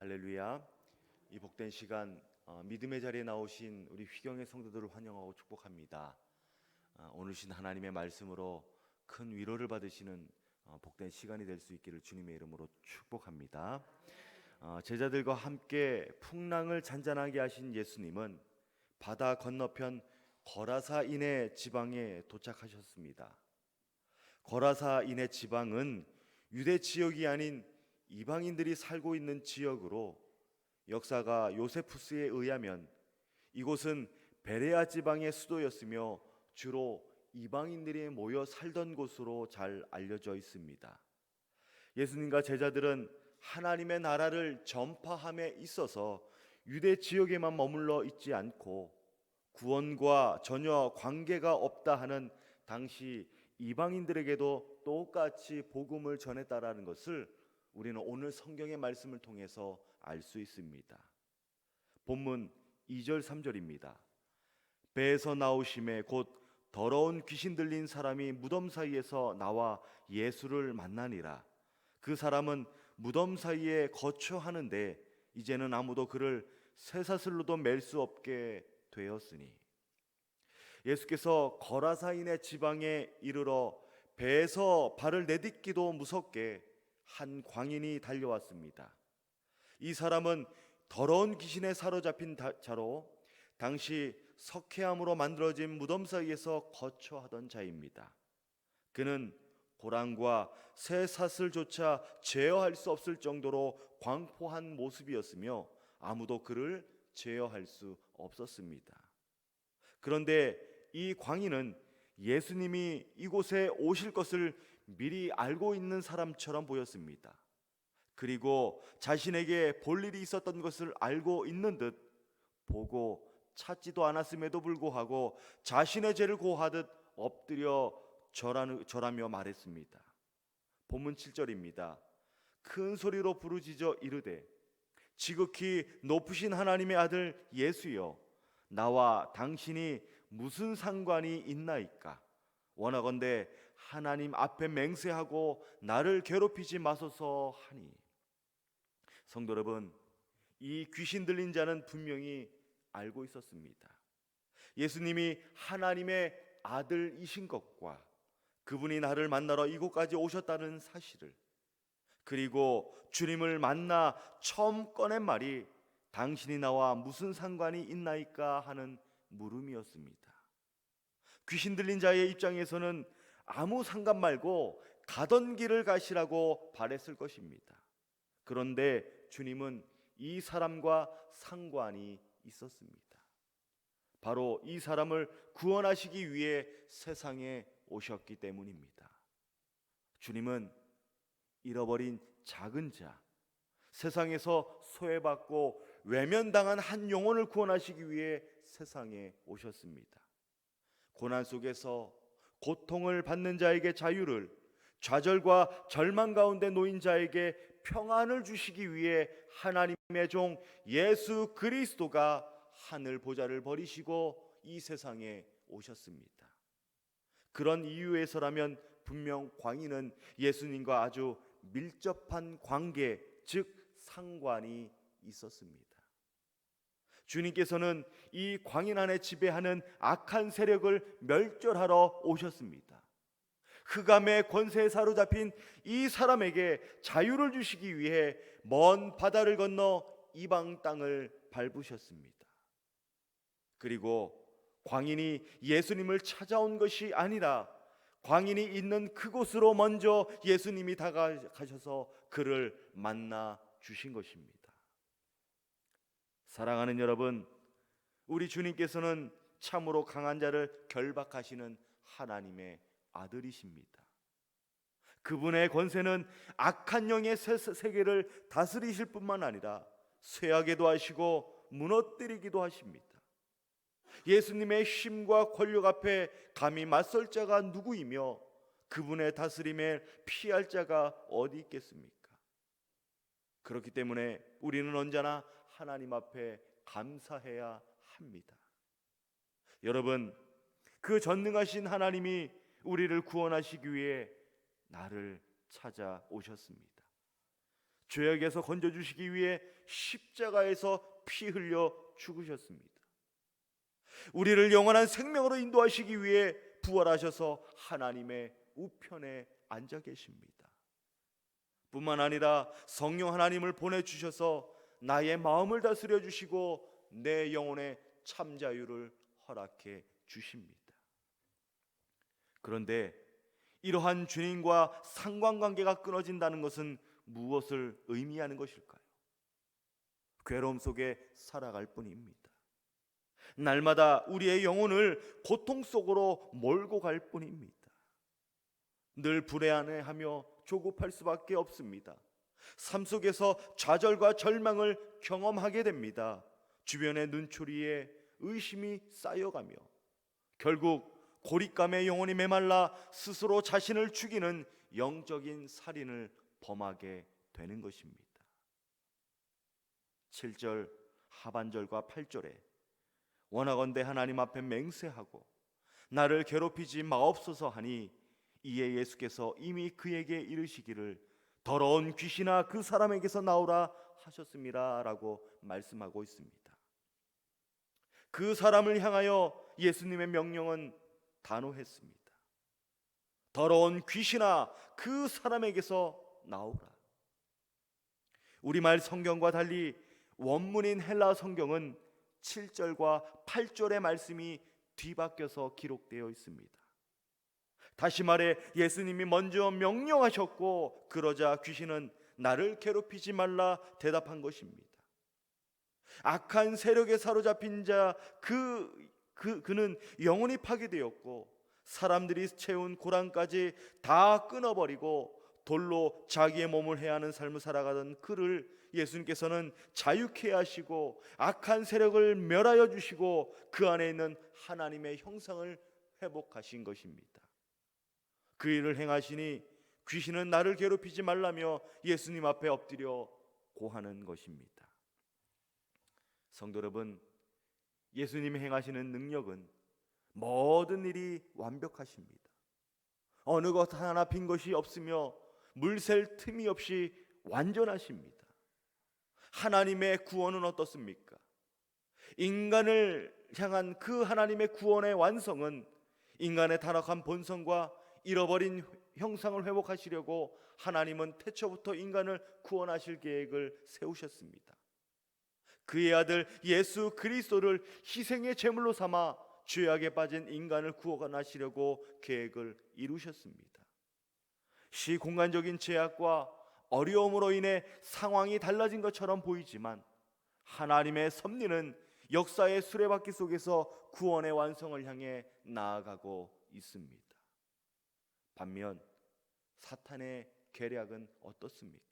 할렐루야. 이 복된 시간 믿음의 자리에 나오신 우리 휘경의 성도들을 환영하고 축복합니다. 오늘 신 하나님의 말씀으로 큰 위로를 받으시는 복된 시간이 될 수 있기를 주님의 이름으로 축복합니다. 제자들과 함께 풍랑을 잔잔하게 하신 예수님은 바다 건너편 거라사인의 지방에 도착하셨습니다. 거라사인의 지방은 유대 지역이 아닌 이방인들이 살고 있는 지역으로, 역사가 요세푸스에 의하면 이곳은 베레아 지방의 수도였으며 주로 이방인들이 모여 살던 곳으로 잘 알려져 있습니다. 예수님과 제자들은 하나님의 나라를 전파함에 있어서 유대 지역에만 머물러 있지 않고 구원과 전혀 관계가 없다 하는 당시 이방인들에게도 똑같이 복음을 전했다라는 것을 우리는 오늘 성경의 말씀을 통해서 알 수 있습니다. 본문 2절 3절입니다. 배에서 나오심에 곧 더러운 귀신 들린 사람이 무덤 사이에서 나와 예수를 만나니라. 그 사람은 무덤 사이에 거처하는데 이제는 아무도 그를 쇠사슬로도 맬 수 없게 되었으니. 예수께서 거라사인의 지방에 이르러 배에서 발을 내딛기도 무섭게 한 광인이 달려왔습니다. 이 사람은 더러운 귀신에 사로잡힌 자로 당시 석회암으로 만들어진 무덤 사이에서 거처하던 자입니다. 그는 고랑과 쇠사슬조차 제어할 수 없을 정도로 광포한 모습이었으며 아무도 그를 제어할 수 없었습니다. 그런데 이 광인은 예수님이 이곳에 오실 것을 미리 알고 있는 사람처럼 보였습니다. 그리고 자신에게 볼 일이 있었던 것을 알고 있는 듯 보고 찾지도 않았음에도 불구하고 자신의 죄를 고하듯 엎드려 절하며 말했습니다. 본문 7절입니다. 큰 소리로 부르짖어 이르되 지극히 높으신 하나님의 아들 예수여, 나와 당신이 무슨 상관이 있나이까? 원하건대 하나님 앞에 맹세하고 나를 괴롭히지 마소서 하니. 성도 여러분, 이 귀신 들린 자는 분명히 알고 있었습니다. 예수님이 하나님의 아들이신 것과 그분이 나를 만나러 이곳까지 오셨다는 사실을, 그리고 주님을 만나 처음 꺼낸 말이 당신이 나와 무슨 상관이 있나이까 하는 물음이었습니다. 귀신 들린 자의 입장에서는 아무 상관 말고 가던 길을 가시라고 바랬을 것입니다. 그런데 주님은 이 사람과 상관이 있었습니다. 바로 이 사람을 구원하시기 위해 세상에 오셨기 때문입니다. 주님은 잃어버린 작은 자, 세상에서 소외받고 외면당한 한 영혼을 구원하시기 위해 세상에 오셨습니다. 고난 속에서 고통을 받는 자에게 자유를, 좌절과 절망 가운데 놓인 자에게 평안을 주시기 위해 하나님의 종 예수 그리스도가 하늘 보좌를 버리시고 이 세상에 오셨습니다. 그런 이유에서라면 분명 광인은 예수님과 아주 밀접한 관계, 즉 상관이 있었습니다. 주님께서는 이 광인 안에 지배하는 악한 세력을 멸절하러 오셨습니다. 흑암의 권세에 사로잡힌 이 사람에게 자유를 주시기 위해 먼 바다를 건너 이방 땅을 밟으셨습니다. 그리고 광인이 예수님을 찾아온 것이 아니라 광인이 있는 그곳으로 먼저 예수님이 다가가셔서 그를 만나 주신 것입니다. 사랑하는 여러분, 우리 주님께서는 참으로 강한 자를 결박하시는 하나님의 아들이십니다. 그분의 권세는 악한 영의 세계를 다스리실 뿐만 아니라 쇠하게도 하시고 무너뜨리기도 하십니다. 예수님의 힘과 권력 앞에 감히 맞설 자가 누구이며 그분의 다스림에 피할 자가 어디 있겠습니까? 그렇기 때문에 우리는 언제나 하나님 앞에 감사해야 합니다. 여러분, 그 전능하신 하나님이 우리를 구원하시기 위해 나를 찾아오셨습니다. 죄악에서 건져주시기 위해 십자가에서 피 흘려 죽으셨습니다. 우리를 영원한 생명으로 인도하시기 위해 부활하셔서 하나님의 우편에 앉아 계십니다. 뿐만 아니라 성령 하나님을 보내주셔서 나의 마음을 다스려 주시고 내 영혼의 참 자유를 허락해 주십니다. 그런데 이러한 주님과 상관관계가 끊어진다는 것은 무엇을 의미하는 것일까요? 괴로움 속에 살아갈 뿐입니다. 날마다 우리의 영혼을 고통 속으로 몰고 갈 뿐입니다. 늘 불안해하며 조급할 수밖에 없습니다. 삶 속에서 좌절과 절망을 경험하게 됩니다. 주변의 눈초리에 의심이 쌓여가며 결국 고립감에 영혼이 메말라 스스로 자신을 죽이는 영적인 살인을 범하게 되는 것입니다. 7절 하반절과 8절에 원하건대 하나님 앞에 맹세하고 나를 괴롭히지 마옵소서 하니 이에 예수께서 이미 그에게 이르시기를 더러운 귀신아 그 사람에게서 나오라 하셨습니다 라고 말씀하고 있습니다. 그 사람을 향하여 예수님의 명령은 단호했습니다. 더러운 귀신아 그 사람에게서 나오라. 우리말 성경과 달리 원문인 헬라 성경은 7절과 8절의 말씀이 뒤바뀌어서 기록되어 있습니다. 다시 말해 예수님이 먼저 명령하셨고 그러자 귀신은 나를 괴롭히지 말라 대답한 것입니다. 악한 세력에 사로잡힌 자 그는 영혼이 파괴되었고 사람들이 채운 고랑까지 다 끊어버리고 돌로 자기의 몸을 해야 하는 삶을 살아가던 그를 예수님께서는 자유케 하시고 악한 세력을 멸하여 주시고 그 안에 있는 하나님의 형상을 회복하신 것입니다. 그 일을 행하시니 귀신은 나를 괴롭히지 말라며 예수님 앞에 엎드려 고하는 것입니다. 성도 여러분, 예수님이 행하시는 능력은 모든 일이 완벽하십니다. 어느 것 하나 빈 것이 없으며 물샐 틈이 없이 완전하십니다. 하나님의 구원은 어떻습니까? 인간을 향한 그 하나님의 구원의 완성은 인간의 타락한 본성과 잃어버린 형상을 회복하시려고 하나님은 태초부터 인간을 구원하실 계획을 세우셨습니다. 그의 아들 예수 그리스도를 희생의 제물로 삼아 죄악에 빠진 인간을 구원하시려고 계획을 이루셨습니다. 시공간적인 제약과 어려움으로 인해 상황이 달라진 것처럼 보이지만 하나님의 섭리는 역사의 수레바퀴 속에서 구원의 완성을 향해 나아가고 있습니다. 반면 사탄의 계략은 어떻습니까?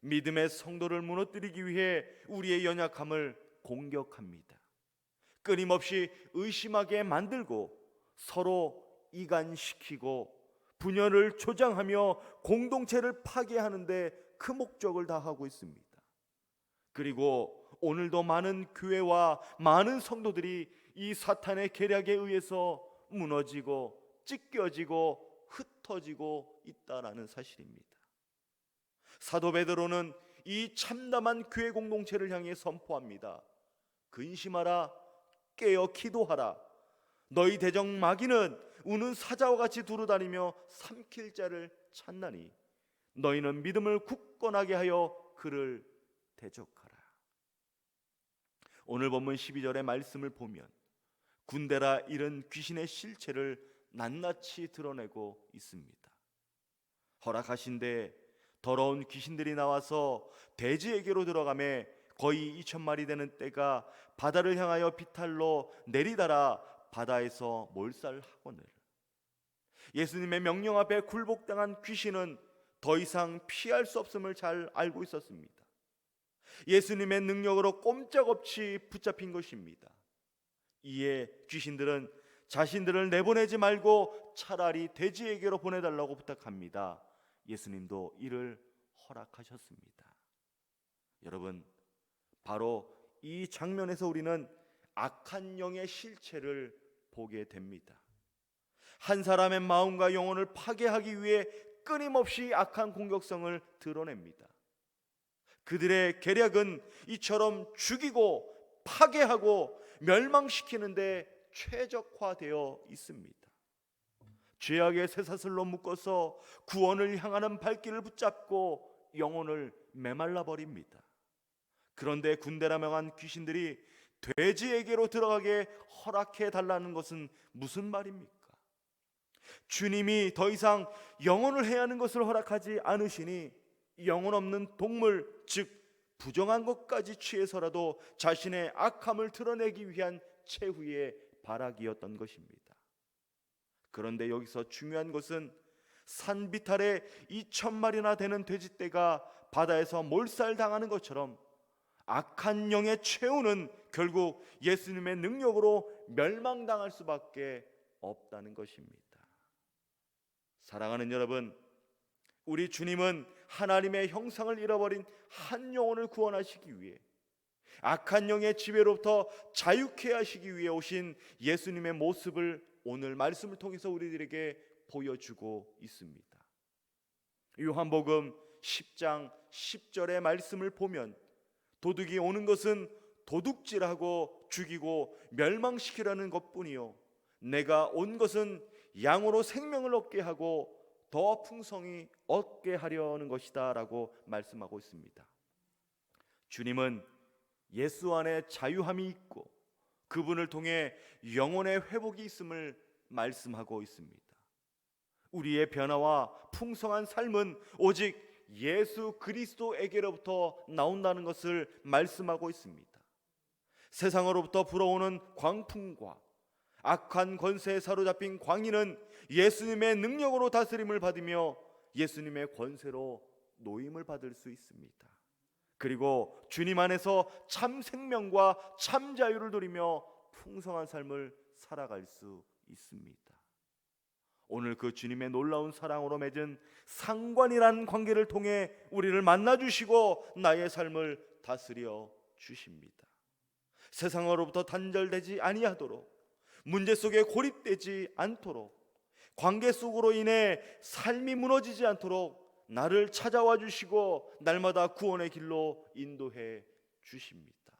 믿음의 성도를 무너뜨리기 위해 우리의 연약함을 공격합니다. 끊임없이 의심하게 만들고 서로 이간시키고 분열을 조장하며 공동체를 파괴하는데 그 목적을 다하고 있습니다. 그리고 오늘도 많은 교회와 많은 성도들이 이 사탄의 계략에 의해서 무너지고 찢겨지고 흩어지고 있다라는 사실입니다. 사도 베드로는 이 참담한 교회 공동체를 향해 선포합니다. 근심하라, 깨어 기도하라. 너희 대적 마귀는 우는 사자와 같이 두루다니며 삼킬 자를 찾나니 너희는 믿음을 굳건하게 하여 그를 대적하라. 오늘 본문 12절의 말씀을 보면 군대라 이른 귀신의 실체를 낱낱이 드러내고 있습니다. 허락하신데 더러운 귀신들이 나와서 대지에게로 들어가매 거의 2,000마리 되는 떼가 바다를 향하여 비탈로 내리달아 바다에서 몰살하거늘. 예수님의 명령 앞에 굴복당한 귀신은 더 이상 피할 수 없음을 잘 알고 있었습니다. 예수님의 능력으로 꼼짝없이 붙잡힌 것입니다. 이에 귀신들은 자신들을 내보내지 말고 차라리 돼지에게로 보내달라고 부탁합니다. 예수님도 이를 허락하셨습니다. 여러분, 바로 이 장면에서 우리는 악한 영의 실체를 보게 됩니다. 한 사람의 마음과 영혼을 파괴하기 위해 끊임없이 악한 공격성을 드러냅니다. 그들의 계략은 이처럼 죽이고 파괴하고 멸망시키는데 최적화되어 있습니다. 죄악의 쇠사슬로 묶어서 구원을 향하는 발길을 붙잡고 영혼을 메말라 버립니다. 그런데 군대라 명한 귀신들이 돼지에게로 들어가게 허락해 달라는 것은 무슨 말입니까? 주님이 더 이상 영혼을 해야 하는 것을 허락하지 않으시니 영혼 없는 동물, 즉 부정한 것까지 취해서라도 자신의 악함을 드러내기 위한 최후의 발악이었던 것입니다. 그런데 여기서 중요한 것은 산비탈에 2,000마리나 되는 돼지떼가 바다에서 몰살당하는 것처럼 악한 영의 최후는 결국 예수님의 능력으로 멸망당할 수밖에 없다는 것입니다. 사랑하는 여러분, 우리 주님은 하나님의 형상을 잃어버린 한 영혼을 구원하시기 위해, 악한 영의 지배로부터 자유케 하시기 위해 오신 예수님의 모습을 오늘 말씀을 통해서 우리들에게 보여주고 있습니다. 요한복음 10장 10절의 말씀을 보면 도둑이 오는 것은 도둑질하고 죽이고 멸망시키라는 것뿐이요 내가 온 것은 양으로 생명을 얻게 하고 더 풍성히 얻게 하려는 것이다 라고 말씀하고 있습니다. 주님은 예수 안에 자유함이 있고 그분을 통해 영혼의 회복이 있음을 말씀하고 있습니다. 우리의 변화와 풍성한 삶은 오직 예수 그리스도에게로부터 나온다는 것을 말씀하고 있습니다. 세상으로부터 불어오는 광풍과 악한 권세에 사로잡힌 광인은 예수님의 능력으로 다스림을 받으며 예수님의 권세로 노임을 받을 수 있습니다. 그리고 주님 안에서 참 생명과 참 자유를 누리며 풍성한 삶을 살아갈 수 있습니다. 오늘 그 주님의 놀라운 사랑으로 맺은 상관이라는 관계를 통해 우리를 만나주시고 나의 삶을 다스려 주십니다. 세상으로부터 단절되지 아니하도록, 문제 속에 고립되지 않도록, 관계 속으로 인해 삶이 무너지지 않도록 나를 찾아와 주시고 날마다 구원의 길로 인도해 주십니다.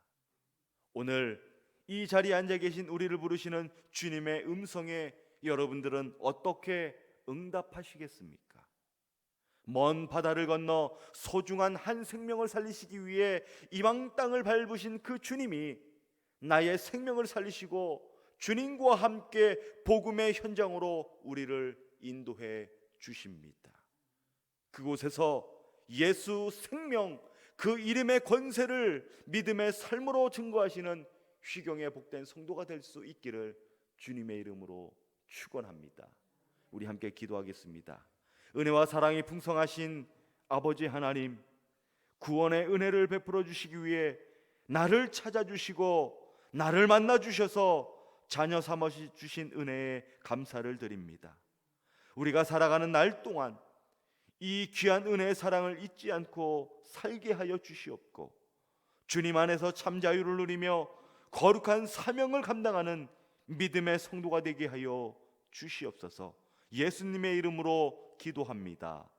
오늘 이 자리에 앉아 계신 우리를 부르시는 주님의 음성에 여러분들은 어떻게 응답하시겠습니까? 먼 바다를 건너 소중한 한 생명을 살리시기 위해 이방 땅을 밟으신 그 주님이 나의 생명을 살리시고 주님과 함께 복음의 현장으로 우리를 인도해 주십니다. 그곳에서 예수 생명, 그 이름의 권세를 믿음의 삶으로 증거하시는 휘경의 복된 성도가 될 수 있기를 주님의 이름으로 축원합니다. 우리 함께 기도하겠습니다. 은혜와 사랑이 풍성하신 아버지 하나님, 구원의 은혜를 베풀어 주시기 위해 나를 찾아주시고 나를 만나 주셔서 자녀 삼아 주신 은혜에 감사를 드립니다. 우리가 살아가는 날 동안 이 귀한 은혜의 사랑을 잊지 않고 살게 하여 주시옵고 주님 안에서 참 자유를 누리며 거룩한 사명을 감당하는 믿음의 성도가 되게 하여 주시옵소서. 예수님의 이름으로 기도합니다.